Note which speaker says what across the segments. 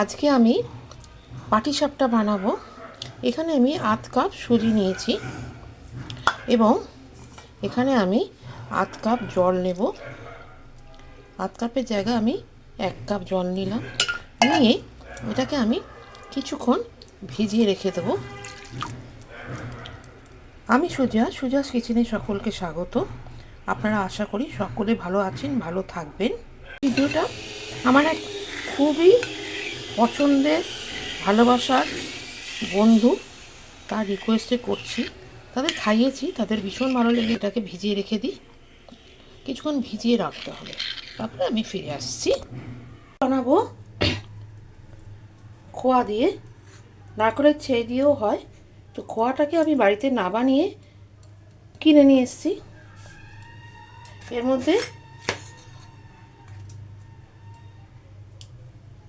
Speaker 1: আজকে আমি পাটিসাপটা বানাবো। এখানে আমি আধ কাপ সুজি নিয়েছি এবং এখানে আমি আধ কাপ জল নেব। আধ কাপের জায়গায় আমি 1 কাপ জল নিলাম। নিয়ে এটাকে আমি কিছুক্ষণ ভিজিয়ে রেখে দেবো। আমি সুজাস কিচেনে সকলকে স্বাগত। আপনারা আশা করি সকলে ভালো আছেন, ভালো থাকবেন। ভিডিওটা আমার এক খুবই পছন্দের ভালোবাসার বন্ধু, তার রিকোয়েস্টে করছি। তাদের খাইয়েছি, তাদের ভীষণ ভালো লেগে এটাকে ভিজিয়ে রেখে দিই। কিছুক্ষণ ভিজিয়ে রাখতে হবে, তারপরে আমি ফিরে আসছি। বানাবো খোয়া দিয়ে, নারকেলের ছেই দিয়েও হয়। তো খোয়াটাকে আমি বাড়িতে না বানিয়ে কিনে নিয়ে এসেছি। এর মধ্যে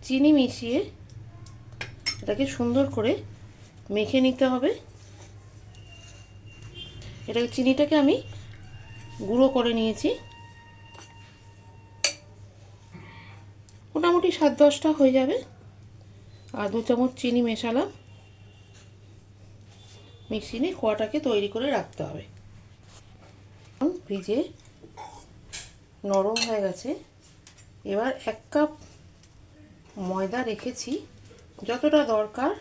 Speaker 1: চিনি মিশিয়ে এটাকে সুন্দর করে মেখে নিতে হবে। এটাকে চিনিটাকে আমি গুঁড়ো করে নিয়েছি। মোটামুটি 7-10টা হয়ে যাবে। আর 2 চামচ চিনি মেশালাম। মিশিয়ে নিয়ে খোয়াটাকে তৈরি করে রাখতে হবে। ভিজে নরম হয়ে গেছে। এবার 1 কাপ ময়দা রেখেছি, যতটা দরকার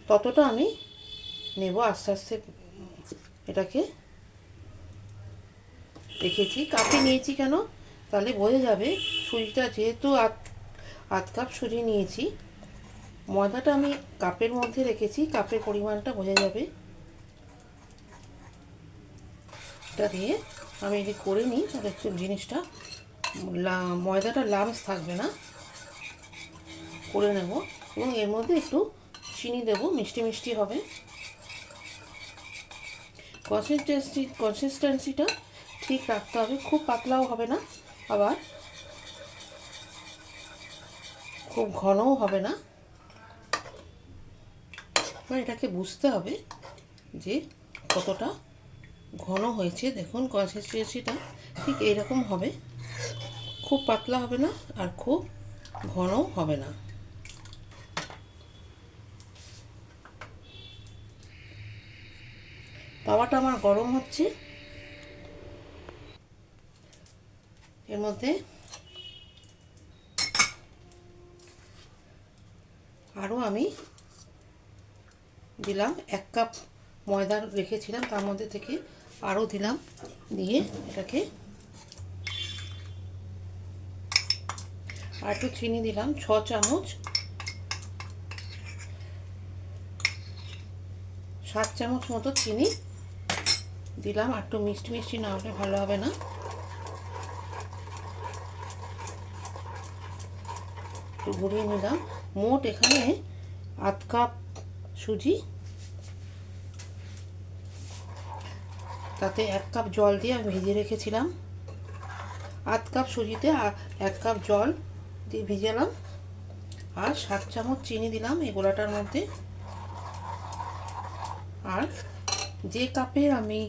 Speaker 1: ততটা আমি নেব। আস্তে আস্তে এটাকে রেখেছি। কাপে নিয়েছি কেন, তাহলে বোঝা যাবে সুজিটা, যেহেতু আধ কাপ সুজি নিয়েছি, ময়দাটা আমি কাপের মধ্যে রেখেছি, কাপের পরিমাণটা বোঝা যাবে। এটা দিয়ে আমি যদি করে নিই তাহলে একটু জিনিসটা ময়দাটা লামস থাকবে না। করে নেব এবং এর মধ্যে একটু চিনি দেব, মিষ্টি মিষ্টি হবে। কনসিস্টেন্সিটা ঠিক রাখতে হবে, খুব পাতলাও হবে না, আবার খুব ঘনও হবে না। এটাকে বুঝতে হবে যে কতটা ঘন হয়েছে। দেখুন কনসিস্টেন্সিটা ঠিক এইরকম হবে, খুব পাতলা হবে না আর খুব ঘনও হবে না। তাওয়াটা আমার গরম হচ্ছে। এর মধ্যে আরও আমি দিলাম 1 কাপ ময়দা রেখেছিলাম, তার মধ্যে থেকে আরও দিলাম। দিয়ে এটাকে আর একটু চিনি দিলাম, 6 চামচ, 7 চামচ মতো চিনি দিলাম। আর একটু মিষ্টি মিষ্টি না হলে ভালো হবে না। একটু ঘুরিয়ে নিলাম। মোট এখানে আধ কাপ সুজি, তাতে 1 কাপ জল দিয়ে আমি ভিজিয়ে রেখেছিলাম। আধ কাপ সুজিতে 1 কাপ জল দিয়ে ভিজালাম। আর 7 চামচ চিনি দিলাম এই গোলাটার মধ্যে। আর যে কাপের আমি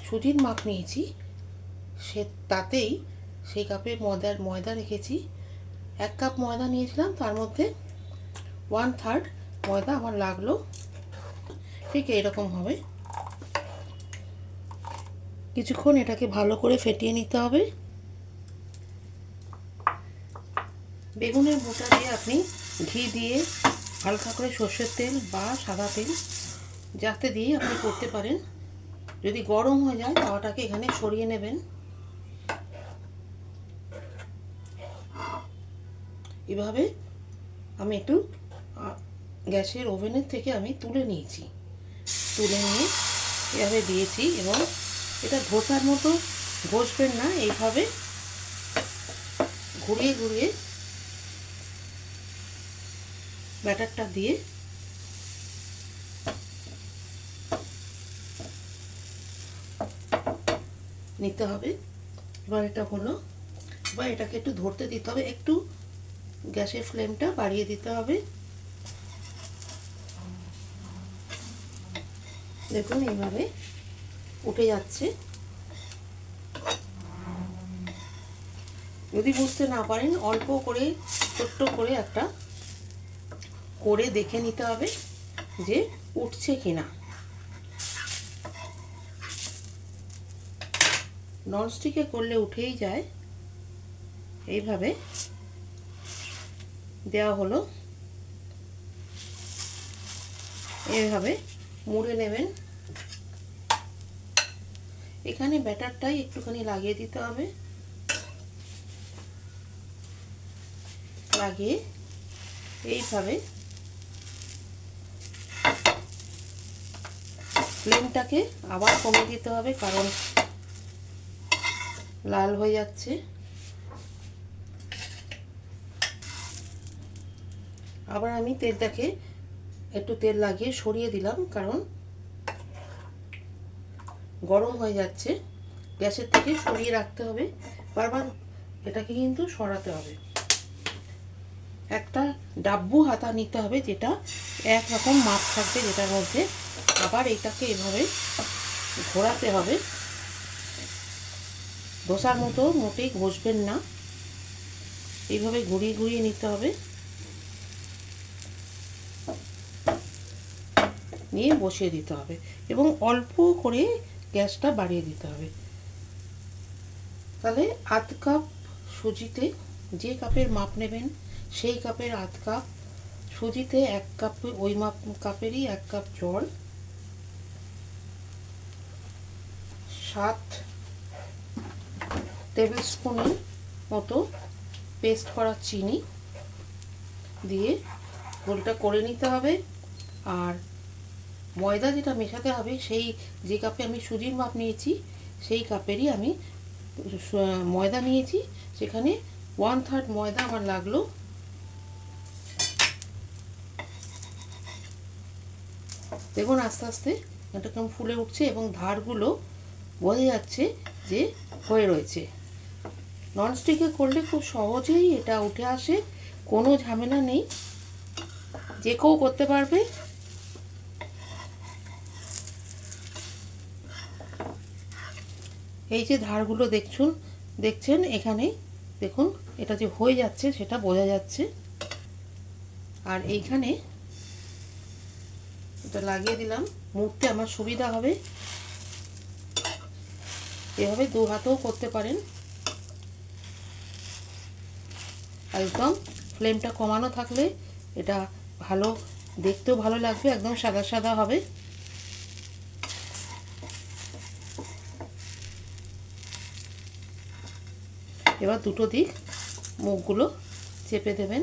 Speaker 1: সুজির মাপ নিয়েছি তাতেই সেই কাপে ময়দা রেখেছি। 1 কাপ ময়দা নিয়েছিলাম, তার মধ্যে 1/3 ময়দা আমার লাগলো। ঠিক এইরকম হবে। কিছুক্ষণ এটাকে ভালো করে ফেটিয়ে নিতে হবে। বেগুনের বোটা দিয়ে আপনি ঘি দিয়ে, হালকা করে সর্ষের তেল বা সাদা তেল যাতে দিয়ে আপনি করতে পারেন। যদি গরম হয়ে যায় তাওয়াটাকে এখানে সরিয়ে নেবেন। এভাবে আমি একটু গ্যাসের ওভেনের থেকে আমি তুলে নিয়েছি। তুলে নিয়ে এভাবে দিয়েছি এবং এটা ধোসার মতো ঘষবেন না, এইভাবে ঘুরিয়ে ঘুরিয়ে ব্যাটারটা দিয়ে নিতে হবে। এবার এটা হলো। এবার এটাকে একটু ধরতে দিতে হবে, একটু গ্যাসের ফ্লেমটা বাড়িয়ে দিতে হবে। দেখুন এইভাবে উঠে যাচ্ছে। যদি বুঝতে না পারেন অল্প করে ছোট্ট করে একটা করে দেখে নিতে হবে যে উঠছে কিনা। ননস্টিকে করলে উঠেই যায়। এইভাবে দেওয়া হলো, এইভাবে মুড়ে নেবেন। এখানে ব্যাটারটাই একটুখানি লাগিয়ে দিতে হবে, লাগিয়ে এইভাবে ফ্লেমটাকে আবার কমিয়ে দিতে হবে, কারণ লাল হয়ে যাচ্ছে। আবার আমি তেলটাকে একটু তেল লাগিয়ে সরিয়ে দিলাম, কারণ গরম হয়ে যাচ্ছে। গ্যাসের থেকে সরিয়ে রাখতে হবে, বারবার এটাকে কিন্তু সরাতে হবে। একটা ডাব্বু হাতা নিতে হবে, যেটা একরকম মাপ থাকবে, যেটার মধ্যে আবার এটাকে এভাবে ঘোরাতে হবে। ধোসার মতো মোটেই ঘষবেন না, এইভাবে ঘুরিয়ে ঘুরিয়ে নিতে হবে, নিয়ে বসিয়ে দিতে হবে এবং অল্প করে গ্যাসটা বাড়িয়ে দিতে হবে। তাহলে আধ কাপ সুজিতে, যে কাপের মাপ নেবেন সেই কাপের আধ কাপ সুজিতে 1 কাপ, ওই মাপ কাপেরই 1 কাপ জল, 7 টেবিল স্পুনের মতো পেস্ট করা চিনি দিয়ে গোলটা করে নিতে হবে। আর ময়দা যেটা মেশাতে হবে, সেই যে কাপে আমি সুজির মাপ নিয়েছি সেই কাপেরই আমি ময়দা নিয়েছি, সেখানে 1/3 ময়দা আমার লাগলো। দেখুন আস্তে আস্তে এটা কেমন ফুলে উঠছে এবং ধারগুলো বোঝা যাচ্ছে যে হয়ে রয়েছে। ননস্টিকে করলে খুব সহজেই এটা উঠে আসে, কোনো ঝামেলা নেই, যে কেউ করতে পারবে। এই যে ধারগুলো দেখছেন এখানে, দেখুন এটা যে হয়ে যাচ্ছে সেটা বোঝা যাচ্ছে। আর এইখানে এটা লাগিয়ে দিলাম, মুড়তে আমার সুবিধা হবে। এভাবে 2 হাতেও করতে পারেন। একদম ফ্লেমটা কমানো থাকলে এটা ভালো, দেখতেও ভালো লাগবে, একদম সাদা সাদা হবে। এবার দুটো দিক মুখগুলো চেপে দেবেন।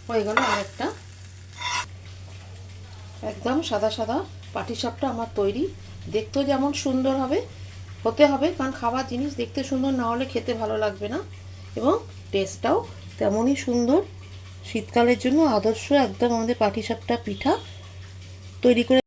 Speaker 1: হয়ে গেল আরেকটা। একদম সাদা সাদা পাটিসাপটা আমার তৈরি। দেখতেও যেমন সুন্দর হতে হবে, কারণ খাবার জিনিস দেখতে সুন্দর না হলে খেতে ভালো লাগবে না, এবং টেস্টটাও তেমনই সুন্দর। শীতকালের জন্য আদর্শ একদম আমাদের পাটিসাপটা পিঠা তৈরি করে